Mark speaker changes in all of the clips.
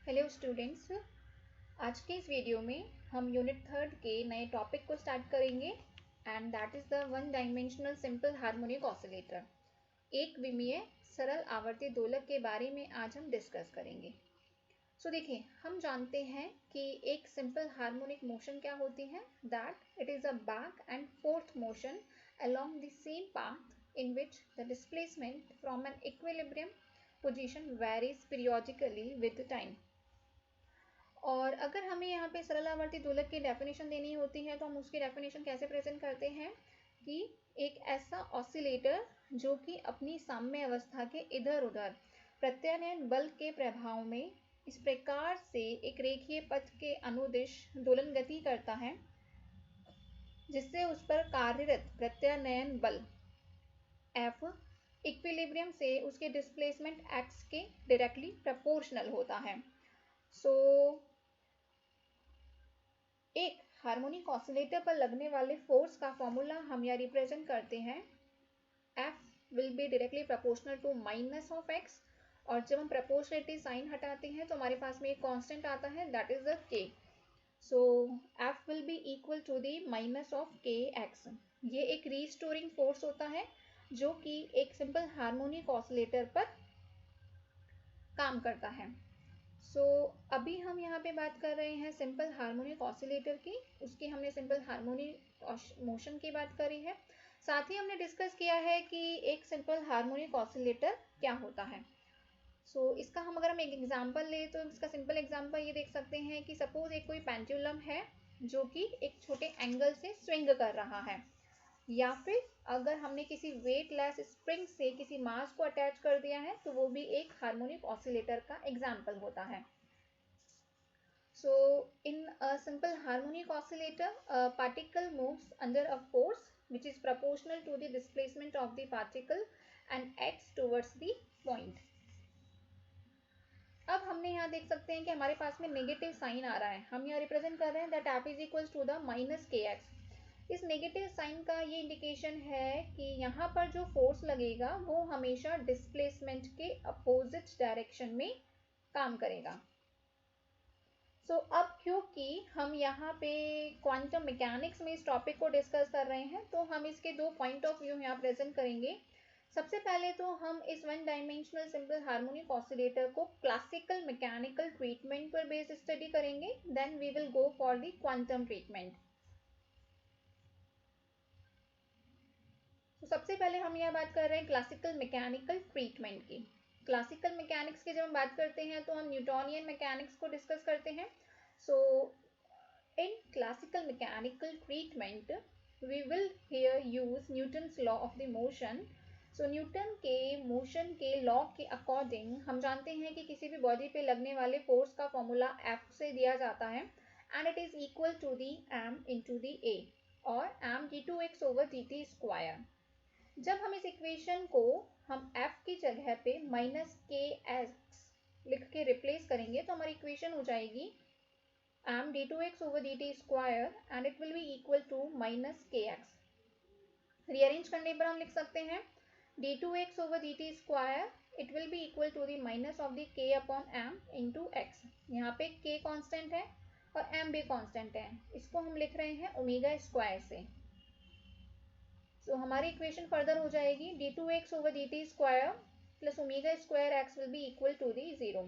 Speaker 1: Hello students, आज के इस वीडियो में हम यूनिट 3 के नए टॉपिक को स्टार्ट करेंगे and that is the one dimensional simple harmonic oscillator. एक विमीय सरल आवर्ती दोलक के बारे में आज हम डिस्कस करेंगे। देखिए, हम जानते हैं कि एक सिंपल हार्मोनिक मोशन क्या होती है, that it is a back and fourth motion along the same path in which the displacement from an equilibrium position varies periodically with time। और अगर हमें यहाँ पे सरल आवर्ती दोलक की डेफिनेशन देनी होती है तो हम उसकी डेफिनेशन कैसे प्रेजेंट करते हैं कि एक ऐसा ऑसिलेटर जो कि अपनी साम्य अवस्था के इधर उधर प्रत्यानयन बल के प्रभाव में इस प्रकार से एक रेखीय पथ के अनुदिश दोलन गति करता है जिससे उस पर कार्यरत प्रत्यानयन बल F इक्विलिब्रियम से उसके डिस्प्लेसमेंट x के डायरेक्टली प्रोपोर्शनल होता है। एक हार्मोनिक ऑसिलेटर पर लगने वाले फोर्स का फॉर्मूला हम यहाँ रिप्रेजेंट करते हैं, F will be directly proportional to minus of x, और जब हम प्रोपोर्शनलिटी साइन हटाते हैं तो हमारे पास में एक कांस्टेंट आता है that is the k। So F will be equal to the minus of kx। ये एक रीस्टोरिंग फोर्स होता है जो कि एक सिंपल हार्मोनिक ऑसिलेटर पर काम करता है। अभी हम यहाँ पे बात कर रहे हैं सिंपल हार्मोनिक ऑसिलेटर की, उसकी हमने सिंपल हार्मोनिक मोशन की बात करी है। साथ ही हमने डिस्कस किया है कि एक सिंपल हार्मोनिक ऑसिलेटर क्या होता है। इसका अगर हम एक एग्जांपल ले तो इसका सिंपल एग्जांपल ये देख सकते हैं कि सपोज एक कोई पेंडुलम है जो कि एक छोटे एंगल से स्विंग कर रहा है, या फिर अगर हमने किसी वेटलेस स्प्रिंग से किसी मास को अटैच कर दिया है तो वो भी एक हार्मोनिक ऑसिलेटर का एग्जाम्पल होता है। In a simple harmonic oscillator, a particle moves under a force which is proportional to the displacement of the particle and acts towards the point। अब हमने यहाँ देख सकते हैं कि हमारे पास में नेगेटिव साइन आ रहा है, हम यहाँ रिप्रेजेंट कर रहे हैं that F is equal to the minus kx। इस नेगेटिव साइन का ये इंडिकेशन है कि यहाँ पर जो फोर्स लगेगा वो हमेशा डिस्प्लेसमेंट के अपोजिट डायरेक्शन में काम करेगा। अब क्योंकि हम यहाँ पे क्वांटम मैकेनिक्स में इस टॉपिक को डिस्कस कर रहे हैं तो हम इसके दो पॉइंट ऑफ व्यू यहाँ प्रेजेंट करेंगे। सबसे पहले तो हम इस one dimensional simple harmonic oscillator को क्लासिकल मैकेनिकल ट्रीटमेंट पर बेस स्टडी करेंगे, then we will go for the quantum treatment. सबसे पहले हम यह बात कर रहे हैं क्लासिकल मैकेनिकल ट्रीटमेंट की। क्लासिकल मैकेनिक्स की जब हम बात करते हैं तो हम न्यूटोनियन मैकेनिक्स को डिस्कस करते हैं। In classical mechanical treatment we will here use Newton's law of the motion. Newton के मोशन के लॉ के अकॉर्डिंग हम जानते हैं कि किसी भी बॉडी पे लगने वाले फोर्स का फॉर्मूला F से दिया जाता है and it is equal to the m into the a और m d2x over dt square. जब हम इस इक्वेशन को हम F की जगह पे माइनस kx लिख के रिप्लेस करेंगे तो हमारी इक्वेशन हो जाएगी m d2x over dt square and it will be equal to minus kx। Rearrange करने पर हम लिख सकते हैं d2x over dt square it will be equal to the minus of the k upon m into x। यहाँ पे k constant है और m भी कांस्टेंट है, इसको हम लिख रहे हैं ओमेगा स्क्वायर से। हमारी इक्वेशन फर्दर हो जाएगी d2x over dt square plus omega square x will be equal to the 0।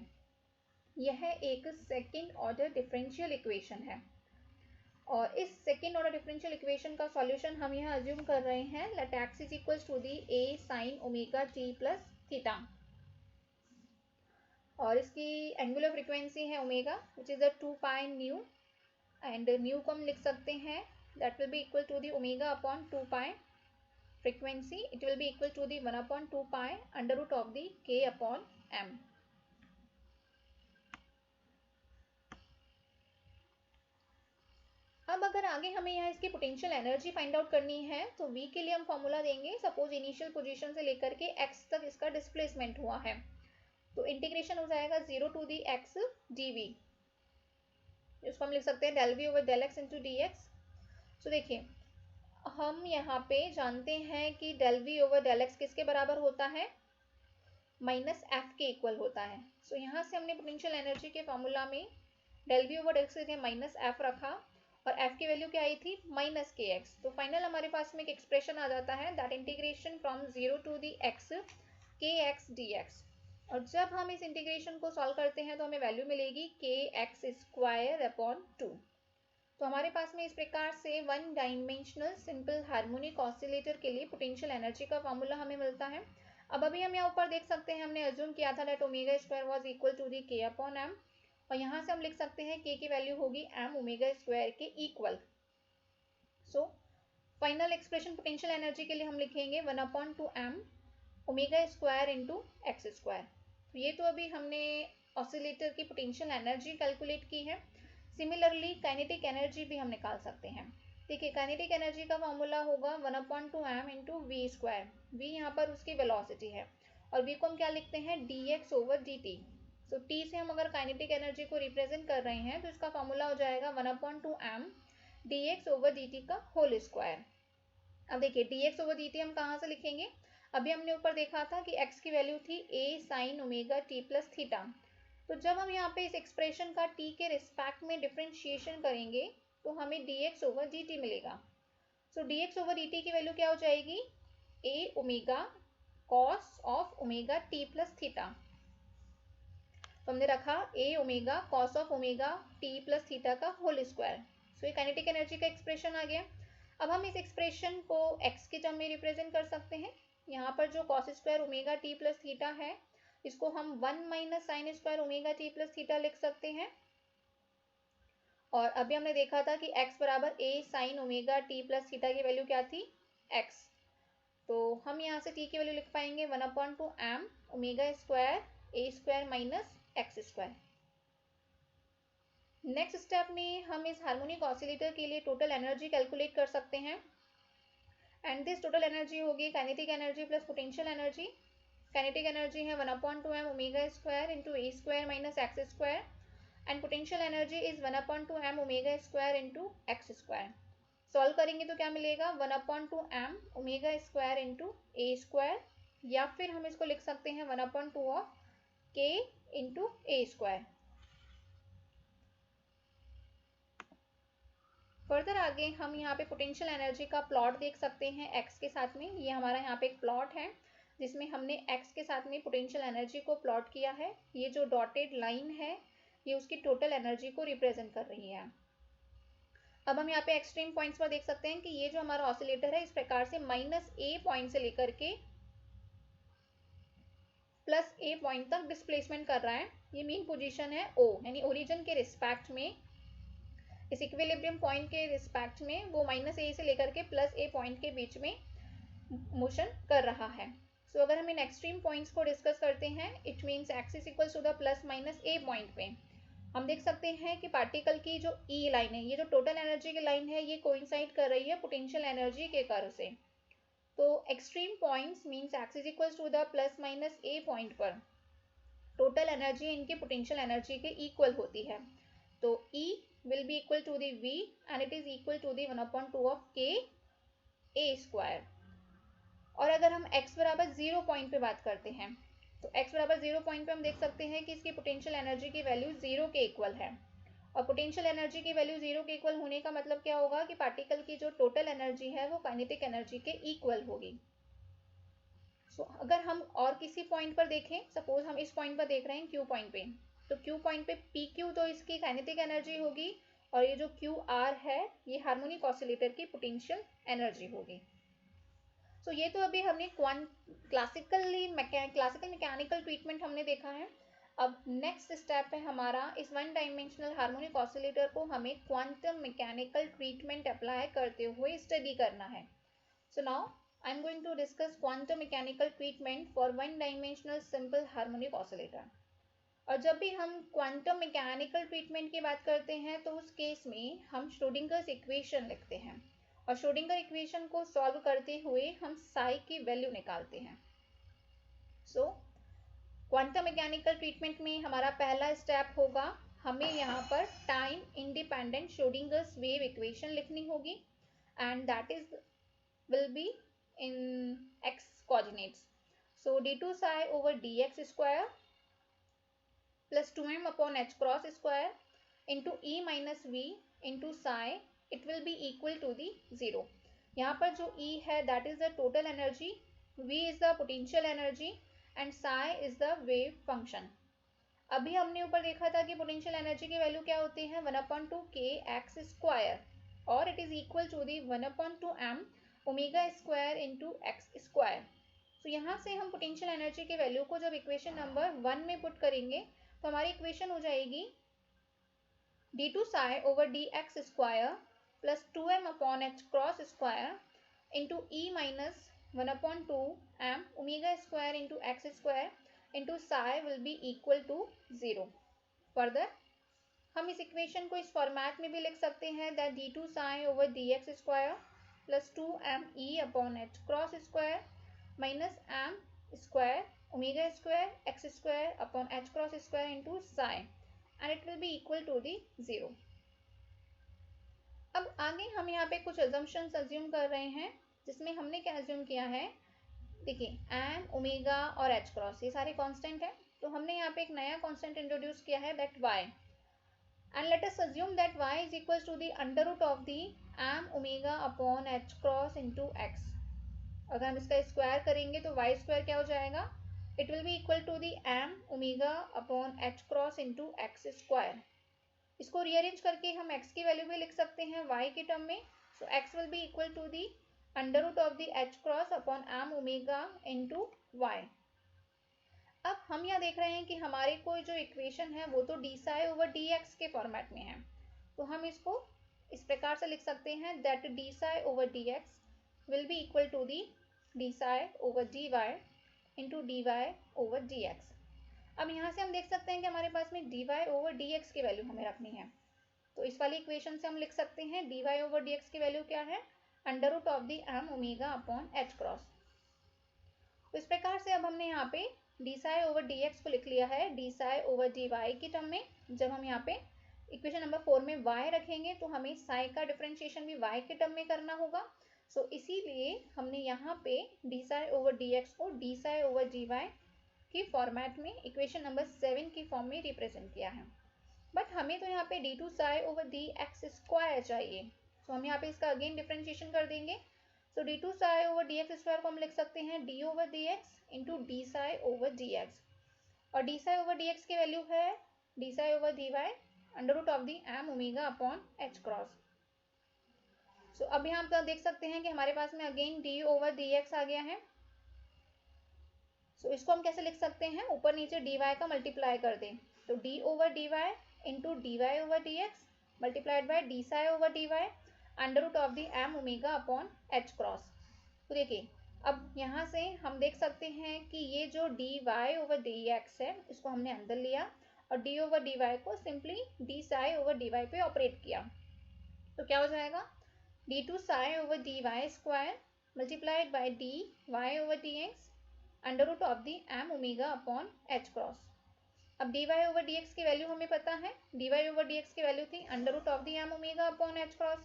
Speaker 1: यह एक सेकेंड ऑर्डर डिफरेंशियल इक्वेशन है और इस सेकेंड ऑर्डर डिफरेंशियल इक्वेशन का सॉल्यूशन हम यहाँ अज्यूम कर रहे हैं let x is equal to the a sine omega t plus theta, और इसकी एंगुलर फ्रीक्वेंसी है omega which is the 2 pi nu, एंड न्यू को हम लिख सकते हैं that will be equal to the omega upon 2 pi frequency, it will be equal to the 1 upon 2 pi under root of the k upon m। अब अगर आगे हमें यहाँ इसकी पोटेंशियल एनर्जी फाइंड आउट करनी है तो v के लिए हम फॉर्मूला देंगे, सपोज इनिशियल पोजीशन से लेकर के x तक इसका डिस्प्लेसमेंट हुआ है तो इंटीग्रेशन हो जाएगा 0 टू दी x dv, इसको हम लिख सकते हैं del v over del x into dx। देखिए हम यहाँ पे जानते हैं कि del v over del x किसके बराबर होता है, माइनस एफ के इक्वल होता है। सो यहाँ से हमने पोटेंशियल एनर्जी के फॉर्मूला में del V over del x के माइनस एफ रखा और एफ की वैल्यू क्या आई थी माइनस के एक्स। तो फाइनल हमारे पास में एक एक्सप्रेशन आ जाता है that integration from 0 to the x k x d x. और जब हम इस इंटीग्रेशन को सॉल्व करते हैं तो हमें वैल्यू मिलेगी के एक्स स्क्वायर अपॉन 2। तो हमारे पास में इस प्रकार से one dimensional simple harmonic oscillator के लिए पोटेंशियल एनर्जी का फॉर्मूला हमें मिलता है। अब अभी हम यहाँ ऊपर देख सकते हैं हमने अज्यूम किया था that omega square was equal to the k upon M, और यहाँ से हम लिख सकते हैं के की वैल्यू होगी एम ओमेगा स्क्वायर के equal. So final expression potential energy के लिए हम लिखेंगे 1/2m omega square into x square. तो ये तो अभी हमने ऑसिलेटर की पोटेंशियल एनर्जी कैलकुलेट की है। सिमिलरली काइनेटिक एनर्जी भी हम निकाल सकते हैं। देखिए काइनेटिक एनर्जी का फॉर्मूला होगा 1/2m into we square. We यहाँ पर उसकी वेलोसिटी है और वी को हम क्या लिखते हैं dx ओवर dt। सो t से हम अगर काइनेटिक एनर्जी को रिप्रेजेंट कर रहे हैं तो इसका फॉर्मूला हो जाएगा 1/2m dx ओवर dt का होल स्क्वायर। अब देखिए dx ओवर dt हम कहाँ से लिखेंगे, अभी हमने ऊपर देखा था कि x की वैल्यू थी a sine omega t plus theta. तो जब हम यहाँ पे इस एक्सप्रेशन का t के रिस्पेक्ट में डिफरेंशिएशन करेंगे तो हमें dx ओवर dt मिलेगा। सो dx ओवर dt की वैल्यू क्या हो जाएगी a omega cos of omega t plus theta. तो हमने रखा a omega cos of omega t plus theta का होल स्क्वायर। सो ये काइनेटिक एनर्जी का एक्सप्रेशन आ गया। अब हम इस एक्सप्रेशन को x के टर्म में रिप्रेजेंट कर सकते हैं। यहाँ पर जो cos square omega t plus theta है इसको हम 1 minus sine square omega t plus theta लिख सकते हैं। और अभी हमने देखा था कि x बराबर a sine omega t plus theta की वैल्यू क्या थी x। तो हम यहाँ से t की वैल्यू लिख पाएंगे 1/2m omega square a square minus x square. Next step में हम इस हार्मोनिक ऑसिलेटर के लिए टोटल एनर्जी कैलकुलेट कर सकते हैं एंड दिस टोटल एनर्जी होगी kinetic energy plus potential energy. Kinetic energy है 1/2m omega square into A square minus x square and potential energy is 1/2m omega square into x square. Solve करेंगे तो क्या मिलेगा 1/2m omega square into ए square, या फिर हम इसको लिख सकते हैं 1/2 ऑफ के इंटू ए स्क्वायर। फर्दर आगे हम यहाँ पे पोटेंशियल एनर्जी का प्लॉट देख सकते हैं एक्स के साथ में। ये हमारा यहाँ पे एक प्लॉट है जिसमें हमने एक्स के साथ में पोटेंशियल एनर्जी को प्लॉट किया है। ये जो डॉटेड लाइन है ये उसकी टोटल एनर्जी को रिप्रेजेंट कर रही है। अब हम यहाँ पे एक्सट्रीम पॉइंट्स पर देख सकते हैं कि ये जो हमारा ऑसिलेटर है इस प्रकार से -a पॉइंट से लेकर के +a पॉइंट तक डिस्प्लेसमेंट कर रहा है। ये मेन पोजीशन है O यानी ओरिजिन के रिस्पेक्ट में, इस इक्विलिब्रियम पॉइंट के रिस्पेक्ट में वो -a से लेकर के +a पॉइंट के बीच में मोशन कर रहा है। सो अगर हम इन एक्सट्रीम पॉइंट्स को डिस्कस करते हैं it means axis equals to the +-a point पे हम देख सकते हैं कि पार्टिकल की जो E लाइन है, ये जो टोटल एनर्जी की लाइन है, ये कोइंसाइड कर रही है पोटेंशियल एनर्जी के कर्व से। तो extreme points means axis equals to the +-a point पर टोटल एनर्जी इनकी पोटेंशियल एनर्जी के इक्वल होती है। तो E will be equal to the V and it is equal to the 1/2 of K A square। और अगर हम x बराबर 0 पॉइंट पे बात करते हैं तो x बराबर 0 पॉइंट पे हम देख सकते हैं कि इसकी पोटेंशियल एनर्जी की वैल्यू 0 के इक्वल है। और पोटेंशियल एनर्जी की वैल्यू 0 के इक्वल होने का मतलब क्या होगा कि पार्टिकल की जो टोटल एनर्जी है वो काइनेटिक एनर्जी के इक्वल होगी। सो अगर हम और किसी पॉइंट पर देखें, सपोज हम इस पॉइंट पर देख रहे हैं Q पॉइंट पे, तो Q पॉइंट पे PQ तो इसकी काइनेटिक एनर्जी होगी और ये जो QR है ये हार्मोनिक ऑसिलेटर की पोटेंशियल एनर्जी होगी। सो ये तो अभी हमने क्लासिकल मैकेनिकल ट्रीटमेंट हमने देखा है। अब नेक्स्ट स्टेप है हमारा इस वन डायमेंशनल हार्मोनिक ऑसिलेटर को हमें क्वांटम मैकेनिकल ट्रीटमेंट अप्लाई करते हुए स्टडी करना है। So now I am going to discuss quantum mechanical treatment for one dimensional simple harmonic oscillator। और जब भी हम क्वांटम मैकेनिकल ट्रीटमेंट की बात करते हैं तो उस केस में हम श्रोडिंगर्स इक्वेशन लिखते हैं और श्रोडिंगर इक्वेशन को सॉल्व करते हुए हम साई की वैल्यू निकालते हैं। सो क्वांटम मैकेनिकल ट्रीटमेंट में हमारा पहला स्टेप होगा हमें यहाँ पर time independent Schrödinger's wave equation लिखनी होगी and that is will be in x coordinates। So d2 psi over dx square plus 2m upon h cross square into E minus V into psi, it will be equal to the 0. यहाँ पर जो E है that is the total energy, V is the potential energy and psi is the wave function. अभी हमने ऊपर देखा था कि पोटेंशियल एनर्जी की वैल्यू क्या होती है 1/2 k x स्क्वायर और it is equal to the 1/2 m omega square into x square. तो यहाँ से हम पोटेंशियल एनर्जी की वैल्यू को जब इक्वेशन नंबर 1 में पुट करेंगे तो हमारी इक्वेशन हो जाएगी d2 psi over dx square plus 2m upon h cross square into E minus 1/2 m omega square into x square into psi will be equal to 0. Further, हम इस equation को इस फॉर्मेट में भी लिख सकते हैं that d2 psi over dx square plus 2m E upon h cross square minus m square omega square x square upon h cross square into psi and it will be equal to the 0. अब आगे हम यहाँ पे कुछ assumptions assume कर रहे हैं जिसमें हमने क्या assume किया है. देखिए m ओमेगा और h क्रॉस ये सारे कांस्टेंट हैं तो हमने यहाँ पे एक नया कांस्टेंट इंट्रोड्यूस किया है that y and let us assume that y is equals to the under root of the m omega upon h cross into x. अगर हम इसका स्क्वायर करेंगे तो y स्क्वायर क्या हो जाएगा, it will be equal to the m omega upon h cross into x square. इसको rearrange करके हम x की वैल्यू भी लिख सकते हैं y के टर्म में. So x will be equal to the under root of the h cross upon m omega into y. अब हम यहाँ देख रहे हैं कि हमारे कोई जो इक्वेशन है वो तो d psi over dx के फॉर्मेट में है तो हम इसको इस प्रकार से लिख सकते हैं that d psi over dx will be equal to the d psi over dy into dy over dx. अब यहाँ से हम देख सकते हैं कि हमारे पास में dy over dx की वैल्यू हमें रखनी है तो इस वाली इक्वेशन से हम लिख सकते हैं dy over dx की वैल्यू क्या है under root of the m omega upon h cross. तो इस प्रकार से अब हमने यहाँ पे d psi over dx को लिख लिया है d psi over dy की टर्म में. जब हम यहाँ पे इक्वेशन नंबर 4 में y रखेंगे तो हमें psi का डिफरेंशिएशन भी y के टर्म में करना होगा. सो इसीलिए हमने यहाँ पे d psi over dx को d psi over dy की फॉर्मेट में इक्वेशन नंबर 7 की फॉर्म में रिप्रेजेंट किया है. बट हमें तो यहाँ पे d2 psi over dx square चाहिए तो हम यहाँ पे इसका अगेन डिफरेंशिएशन कर देंगे. सो d2 psi over dx square को हम लिख सकते हैं d over dx into d psi over dx और d psi over dx की वैल्यू है d psi over dy under root of the m omega upon h cross. So अब यहाँ आप देख सकते हैं कि हमारे पास में अगेन d over dx आ गया है. सो इसको हम कैसे लिख सकते हैं, ऊपर नीचे dy का मल्टीप्लाई कर दें तो d over dy into dy over dx multiplied by d psi over dy under root of the m omega upon h cross. तो देखिए अब यहाँ से हम देख सकते हैं कि ये जो dy over dx है इसको हमने अंदर लिया और d over dy को simply d psi over dy पे ऑपरेट किया तो क्या हो जाएगा d2 psi over dy square multiplied by dy over dx under root of the m omega upon h cross. अब dy over dx की value हमें पता है dy over dx की वैल्यू थी under root of the m omega upon h cross.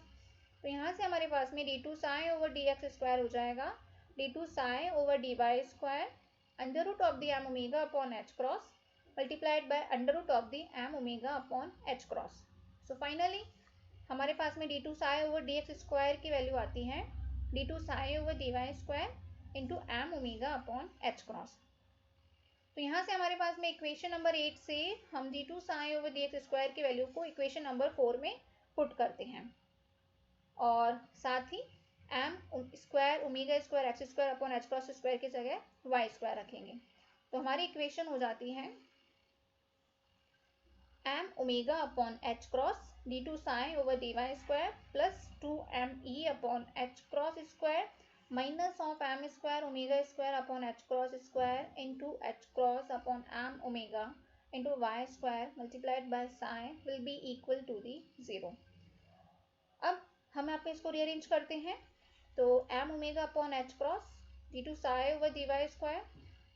Speaker 1: तो यहाँ से हमारे पास में d2 psi over dx square हो जाएगा d2 psi over dy square under root of the m omega upon h cross multiplied by under root of the m omega upon h cross. So finally हमारे पास में d2 psi over dx square की value आती है d2 psi over dy square into m omega upon h cross. तो यहाँ से हमारे पास में इक्वेशन नंबर 8 से हम d2 psi over dx square की वैल्यू को इक्वेशन नंबर 4 में पुट करते हैं और साथ ही m square omega square x square upon h cross square की जगह y स्क्वायर रखेंगे तो हमारी इक्वेशन हो जाती है m omega upon h cross d2 psi over dy square plus 2me upon h cross square minus of m square omega square upon h cross square into h cross upon m omega into y square multiplied by psi will be equal to the 0. अब हम यहाँ पे इसको rearrange करते हैं तो m omega upon h cross d2 psi over dy square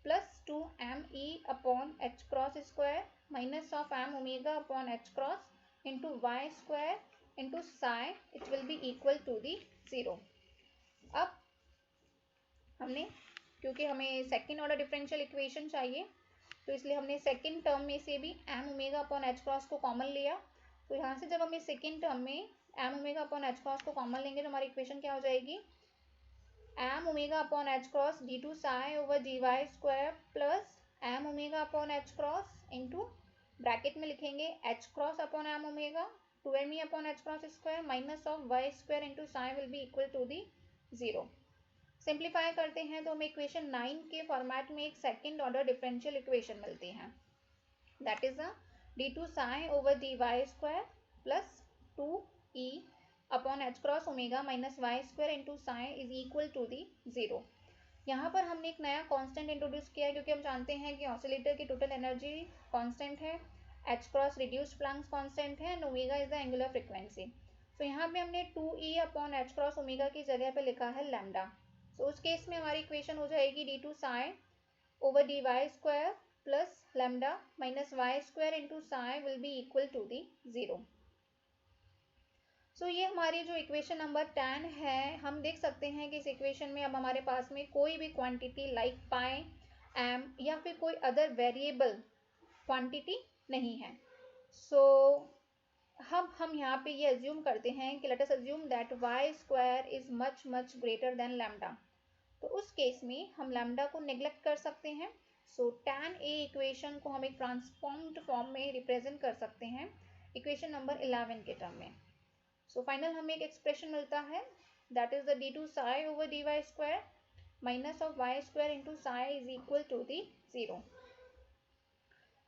Speaker 1: plus 2me upon h cross square minus of m omega upon h cross into y square into psi it will be equal to the 0. अब हमने क्योंकि हमें second order differential equation चाहिए तो इसलिए हमने second term में से भी m omega upon h cross को कॉमन लिया। तो यहाँ से जब हम इस सेकेंड टर्म में m omega upon h cross को कॉमन लेंगे तो हमारी इक्वेशन क्या हो जाएगी, m omega upon h cross d two psi over D Y square plus m omega upon h cross into bracket में लिखेंगे h cross upon m omega 2me upon h cross square minus of y square into psi will be equal to the 0। Simplify करते हैं तो हमें equation 9 के format में एक second order differential equation मिलती है, that is d two psi over D Y square plus 2e upon h cross omega minus Y square into psi is equal to the 0। यहाँ पर हमने एक नया कांस्टेंट इंट्रोड्यूस किया है क्योंकि हम जानते हैं कि ऑसिलेटर की टोटल एनर्जी कांस्टेंट है, H cross reduced Planck's constant है and omega is the angular frequency. तो यहाँ पे हमने 2e upon h cross omega की जगह पे लिखा है लैम्डा। तो उस केस में हमारी इक्वेशन हो जाएगी d two psi over D Y square plus lambda minus Y square into psi will be equal to the 0। So ये हमारी जो इक्वेशन नंबर 10 है, हम देख सकते हैं कि इस इक्वेशन में अब हमारे पास में कोई भी क्वांटिटी लाइक पाई एम या फिर कोई अदर वेरिएबल क्वांटिटी नहीं है। सो हम यहाँ पे ये अज्यूम करते हैं कि let us assume that y square is much much greater than lambda. तो उस केस में हम लैम्डा को नेग्लेक्ट कर सकते हैं। सो tan a इक्वेशन को हम एक ट्रांसफॉर्म्ड फॉर्म में रिप्रेजेंट कर सकते हैं इक्वेशन नंबर 11 के टर्म में। सो फाइनल हमें एक एक्सप्रेशन मिलता है that is the d two psi over D Y square minus of y square into psi is equal to the 0।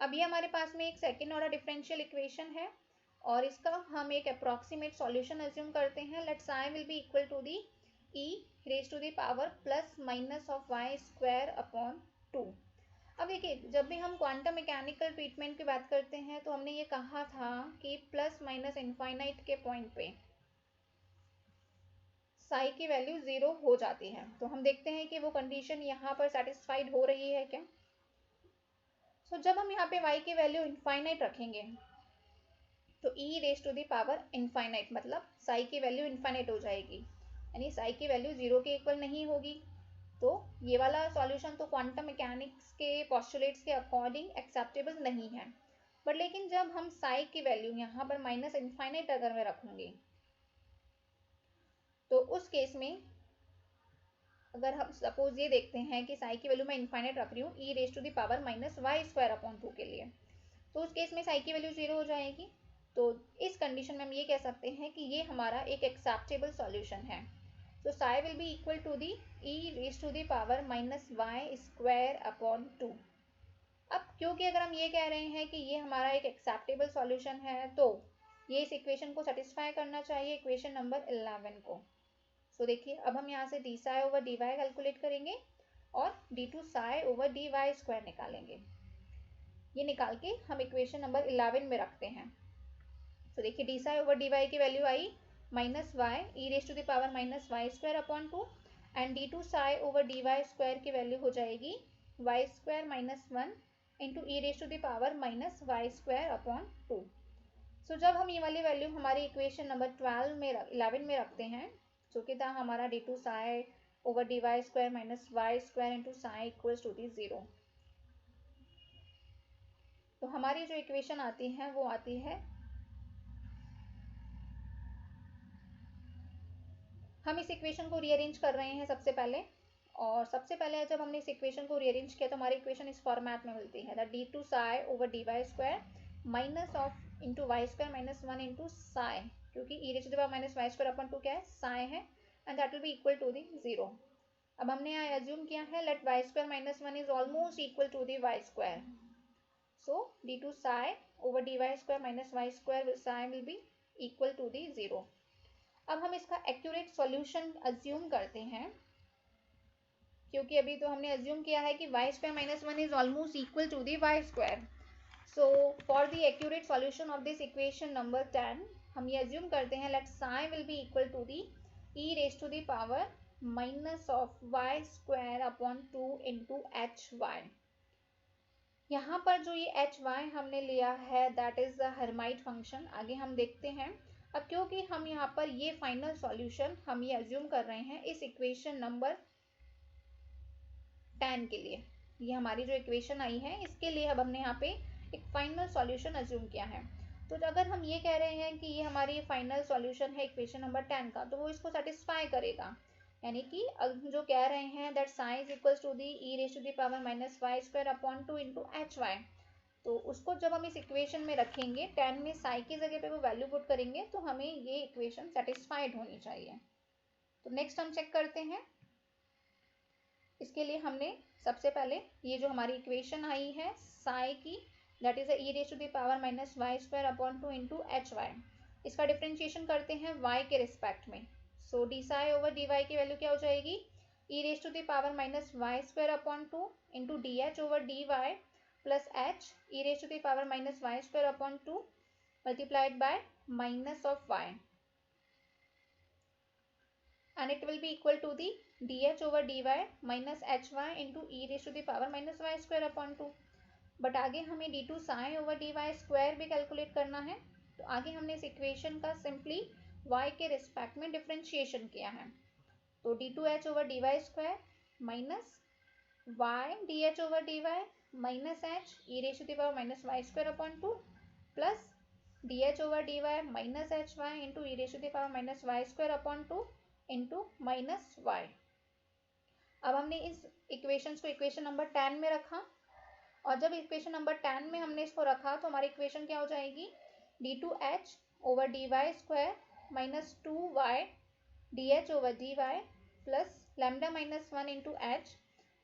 Speaker 1: अब ये हमारे पास में एक सेकेंड ऑर्डर डिफरेंशियल इक्वेशन है और इसका हम एक अप्रॉक्सीमेट सॉल्यूशन अज्यूम करते हैं। Let psi will be equal to the e raise to the power plus minus of y square upon 2। अब देखिए, जब भी हम क्वांटम मैकेनिकल ट्रीटमेंट की बात करते हैं तो हमने ये कहा था कि प्लस माइनस इनफाइनाइट के पॉइंट पे साई की वैल्यू 0 हो जाती है। तो हम देखते हैं कि वो कंडीशन यहाँ पर सेटिस्फाइड हो रही है क्या। सो जब हम यहाँ पे y की वैल्यू इनफाइनाइट रखेंगे तो e raise to the power infinite मतलब साई की वैल्यू इनफाइनाइट हो जाएगी, यानी साई की वैल्यू 0 के इक्वल नहीं होगी। तो ये वाला सॉल्यूशन तो क्वांटम मैकेनिक्स के पोस्टुलेट्स के अकॉर्डिंग एक्सेप्टेबल नहीं है। बट लेकिन जब हम साई की वैल्यू यहाँ पर माइनस इनफाइनाइट अगर मैं रखूँगी तो उस केस में अगर हम सपोज ये देखते हैं कि साई की वैल्यू मैं इनफाइनाइट रख रही हूँ e raise to the power minus Y square upon 2 के लिए, तो उस केस में साई की वैल्यू 0 हो जाएगी। तो इस कंडीशन में हम ये कह सकते हैं कि ये हमारा एक एक्सेप्टेबल सॉल्यूशन है। तो psi will be equal to the e raise to the power minus Y square upon 2। अब क्योंकि अगर हम ये कह रहे हैं कि ये हमारा एक एक्सेप्टेबल सॉल्यूशन है तो ये इस इक्वेशन को सेटिस्फाई करना चाहिए, इक्वेशन नंबर 11 को। सो देखिए, अब हम यहाँ से d psi over D y calculate करेंगे और d two psi over D Y square निकालेंगे। ये निकाल के हम इक्वेशन नंबर 11 में रखते हैं। तो देखिए, D psi over D Y की value I minus Y E raise to the power minus Y square upon 2 and D two psi over D Y square की वैल्यू हो जाएगी Y square minus 1 into E raise to the power minus Y square upon 2। So जब हम ये वाली value हमारी equation number 11 में रखते हैं जो कि था हमारा d two psi over D Y square minus Y square into psi equals to the 0, तो हमारी जो इक्वेशन आती है वो आती है, हम इस इक्वेशन को रीअरेंज कर रहे हैं सबसे पहले। और सबसे पहले जब हमने इस इक्वेशन को रीअरेंज किया तो हमारी इक्वेशन इस फॉर्मेट में मिलती है that D two psi over D Y square minus of into Y square minus 1 into psi, क्योंकि E raise to the power minus Y square upon 2 क्या है, साई है, and that will be equal to the 0। अब हमने यहाँ assume किया है let Y square minus 1 is almost equal to the Y square. So D two psi over D Y square minus Y square psi will be equal to the 0। अब हम इसका accurate solution assume करते हैं क्योंकि अभी तो हमने assume किया है कि y square minus 1 is almost equal to the Y square. So for the accurate solution of this equation number 10 हम ये अज्यूम करते हैं let psi will be equal to the e raise to the power minus of y square upon 2 into H y. यहाँ पर जो ये h y हमने लिया है that is the Hermite function, आगे हम देखते हैं। अब क्योंकि हम यहाँ पर ये फाइनल सॉल्यूशन हम ये अज्यूम कर रहे हैं इस इक्वेशन नंबर 10 के लिए, ये हमारी जो इक्वेशन आई है इसके लिए अब हमने यहाँ पे एक फाइनल सॉल्यूशन अज्यूम किया है। तो अगर हम ये कह रहे हैं कि ये हमारी फाइनल सॉल्यूशन है इक्वेशन नंबर 10 का, तो वो इसको सेटिस्फाई करेगा। यानी कि जो कह रहे हैं that psi is equals to the e raise to the power minus Y square upon 2 into H y, तो उसको जब हम इस इक्वेशन में रखेंगे 10 में साई की जगह पे वो वैल्यू पुट करेंगे तो हमें ये इक्वेशन सेटिस्फाइड होनी चाहिए। तो नेक्स्ट हम चेक करते हैं। इसके लिए हमने सबसे पहले ये जो हमारी इक्वेशन आई है साई की, that is E raise to the power minus Y square upon 2 into H Y, इसका डिफ्रेंशिएशन करते हैं y के रिस्पेक्ट में। So D psi over D Y की वैल्यू क्या हो जाएगी, E raise to the power minus Y square upon 2 into D H over D Y plus H E raise to the power minus Y square upon 2 multiplied by minus of y, and it will be equal to the dh over dy minus hy into e raised to the power minus y square upon 2। But आगे हमें d2 psi over dy square भी calculate करना है, तो आगे हमने इस equation का सिंपली y के रिस्पेक्ट में डिफ्रेंशिएशन किया है। तो d2h over dy square minus y dh over dy minus h e raise to the power minus y square upon 2 plus dh over dy minus hy into e raised to the power minus y square upon 2 into minus y। अब हमने इस equations को equation number 10 में रखा, और जब equation number 10 में हमने इसको रखा तो हमारी इक्वेशन क्या हो जाएगी, d2h over dy square minus 2y dh over dy plus lambda minus 1 into h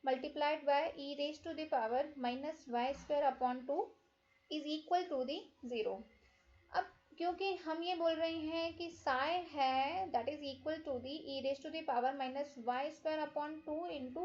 Speaker 1: multiplied by e raise to the power minus y square upon 2 is equal to the 0। अब क्योंकि हम ये बोल रहे हैं कि साई है that is equal to the e raise to the power minus Y square upon 2 into